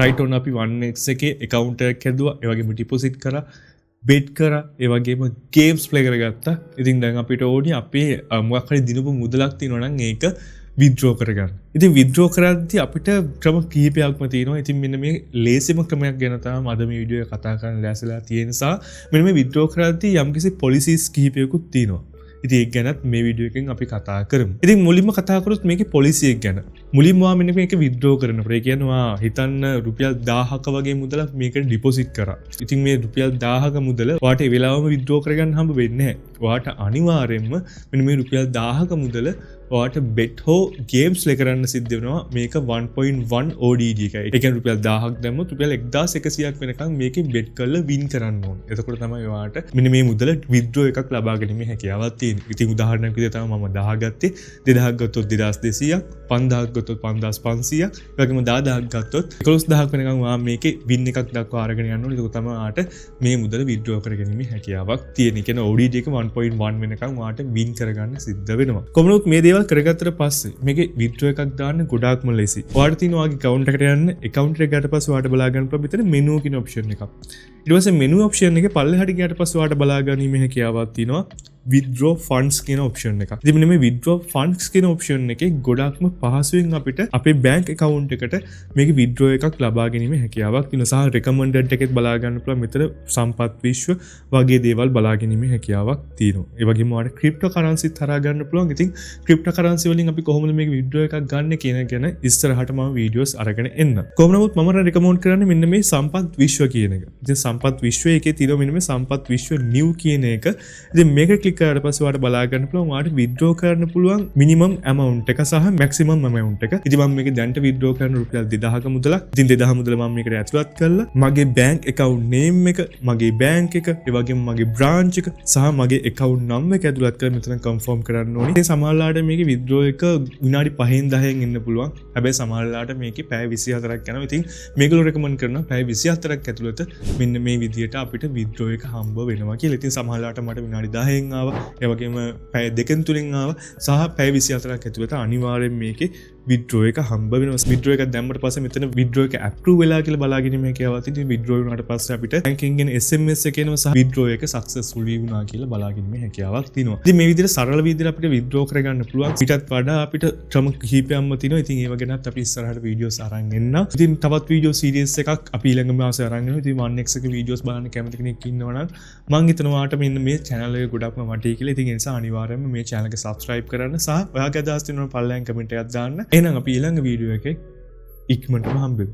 Right ඔන්න අපි 1x එකේ account එකක් හැදුවා. ඒ වගේම deposit කරා. බෙට් කර ඒවගේම ගේම්ස් ප්ලේ කරගත්තා. ඉතින් දැන් අපිට ඕනි අපේ මොකක් හරි දිනපු මුදලක් තියෙනවා නම් ඒක විත්ඩ්‍රෝ කරගන්න. ඉතින් විත්ඩ්‍රෝ කරද්දී අපිට ක්‍රම කිහිපයක්ම තියෙනවා. ඉතින් මෙන්න මේ ලේසිම ක්‍රමයක් ගැන තමයි අද මේ වීඩියෝ එක කතා කරන්න ලෑස්තිලා තියෙන නිසා මෙන්න මේ විත්ඩ්‍රෝ කරද්දී යම්කිසි පොලිසිස් කිහිපයකුත් තියෙනවා. ඉතින් ඒක ගැනත් මේ වීඩියෝ එකෙන් අපි කතා කරමු. ඉතින් මුලින්ම කතා කරොත් මේකේ පොලිසි එක ගැන. මුලින්ම මෙන්න මේක විත්ඩ්‍රෝ කරනකොට ඒ කියන්නේ හිතන්න රුපියල් 1000ක වගේ මුදලක් මේකට ඩිපොසිට් කරා. ඉතින් මේ රුපියල් 1000ක මුදල ඔයාට ඒ වෙලාවම විත්ඩ්‍රෝ කරගන්න හම්බ වෙන්නේ නැහැ. ඔයාට අනිවාර්යයෙන්ම මෙන්න මේ රුපියල් 1000ක මුදල ඔයාට බෙට් හෝ ගේම්ස් ප්ලේ කරන්න සිද්ධ වෙනවා. මේක 1.1 ODD එකයි. ඒ කියන්නේ රුපියල් 1000ක් දැම්මොත් රුපියල් 1100ක් වෙනකන් මේකෙන් බෙට් කරලා වින් කරන්න ඕනේ. එතකොට තමයි ඔයාට මෙන්න මේ මුදල විත්ඩ්‍රෝ එකක් ලබා ගැනීමේ හැකියාවක් තියෙන්නේ. ඉතින් උදාහරණයක් විදිහට තමයි මම 1000 ගත්තේ. 2000ක් ගත්තොත් 2200ක්, 5000ක් ගත්තොත් 5500ක්, ඒ වගේම 10000ක් ගත්තොත් 11000ක් වෙනකන් ඔයා මේකේ වින් එකක් දක්වා අරගෙන යන්න ඕනේ. ඒක තමයි ඔයාට මේ මුදල විත්ඩ්‍රෝ කරගැනීමේ හැකියාවක් තියෙන. ඒ කියන්නේ ODD එක 1.1 වෙනකන් ඔයාට වින් කරගන්න සිද්ධ වෙනවා. කොහොමද මේ දේවල් කරගත්තට පස්සේ මේකේ විත්ඩ්‍රෝ එකක් දාන්න ගොඩාක්ම ලේසි. ඔයාලට තියෙන ඔයාගේ account එකට යන්න account එක ගියාට පස්සේ ඔයාලට බලා ගන්න පුළුවන් මෙතන menu කියන option එකක්. ඊට පස්සේ menu option එකේ පල්ලෙහාට ගියාට පස්සේ ඔයාලට බලා ගැනීමේ හැකියාවක් තියෙනවා withdraw funds කියන option එක. ඉතින් මෙන්න මේ withdraw funds කියන option එකේ ගොඩාක්ම පහසුවෙන් අපිට අපේ bank account එකට මේකේ withdraw එකක් ලබා ගැනීමේ හැකියාවක් තියෙනවා. සහ recommended එකෙත් බලා ගන්න පුළුවන් මෙතන සම්පත් විශ්ව වගේ දේවල් බලා ගැනීමේ හැකියාවක් තියෙනවා. ඒ වගේම ඔයාලට cryptocurrency තරහා ගන්න පුළුවන්. ඉතින් cryptocurrency වලින් අපි කොහොමද මේක withdraw එකක් ගන්න කියන ගැන ඉස්සරහට මම videos අරගෙන එන්න. කොහොම නමුත් මම recommend කරන්නේ මෙන්න මේ සම්පත් විශ්ව කියන එක. ඉතින් සම්පත් විශ්ව එකේ තියෙනවා මෙන්න මේ සම්පත් විශ්ව new කියන එක. ඉතින් මේක ක්ලික් කරලා පස්සේ ඔයාලට බලා ගන්න පුළුවන් ඔයාලට withdraw කරන්න පුළුවන් minimum amount එක සහ maximum amount එක. ඉතින් මම මේක දැන්ට withdraw කරන රුපියල් 2000ක මුදලක්. ඉතින් 2000 මුදල මම මේකට ඇතුළත් කරලා මගේ bank account name එක, මගේ bank එක, ඒ වගේම මගේ branch එක සහ මගේ account number එක ඇතුළත් කරලා මෙතන confirm කරන්න ඕනේ. ඉතින් සමහරලාට මේකේ withdraw එක විනාඩි 5න් 10න් එන්න පුළුවන්. හැබැයි සමහරලාට මේකේ පැය 24ක් යනවා. ඉතින් මේගොල්ලෝ recommend කරනවා පැය 24ක් ඇතුළත මෙන්න මේ විදියට අපිට withdraw එක හම්බ වෙනවා කියලා. ඉතින් සමහරලාට මට විනාඩි 10න් ආවා. ඒ වගේම පැය දෙකෙන් තුනෙන් ආවා. සහ පැය 24ක් ඇතුළත අනිවාර්යෙන් මේකේ withdraw එක හම්බ වෙනවා. withdraw එකක් දැම්මට පස්සේ මෙතන withdraw එක approve වෙලා කියලා බලාගෙන මේක යවලා ඉතින් withdraw වුණාට පස්සේ අපිට banking ගෙන් SMS එක එනවා සහ withdraw එක successfully වුණා කියලා බලාගෙන මේ හැකියාවක් තියෙනවා. ඉතින් මේ විදිහට සරල විදිහට අපිට withdraw කරගන්න පුළුවන්. ඊටත් වඩා අපිට ක්‍රම කිහිපයක්ම තියෙනවා. ඉතින් ඒව ගැනත් අපි ඉස්සරහට videos අරන් එන්න. ඉතින් තවත් video series එකක් අපි ඊළඟ මාසේ අරන් එනවා. ඉතින් 1x එක videos බලන්න කැමති කෙනෙක් ඉන්නවා නම් මම හිතනවා ඔයාලට මෙන්න මේ channel එක ගොඩක්ම වටී කියලා. ඉතින් ඒ නිසා අනිවාර්යයෙන්ම මේ channel එක subscribe කරන්න සහ ඔයාගේ අදහස් තියෙනවා නම් පල්ලෙන් comment එකක් දාන්න. එහෙනම් අපි ඊළඟ වීඩියෝ එකේ ඉක්මනටම හම්බෙමු.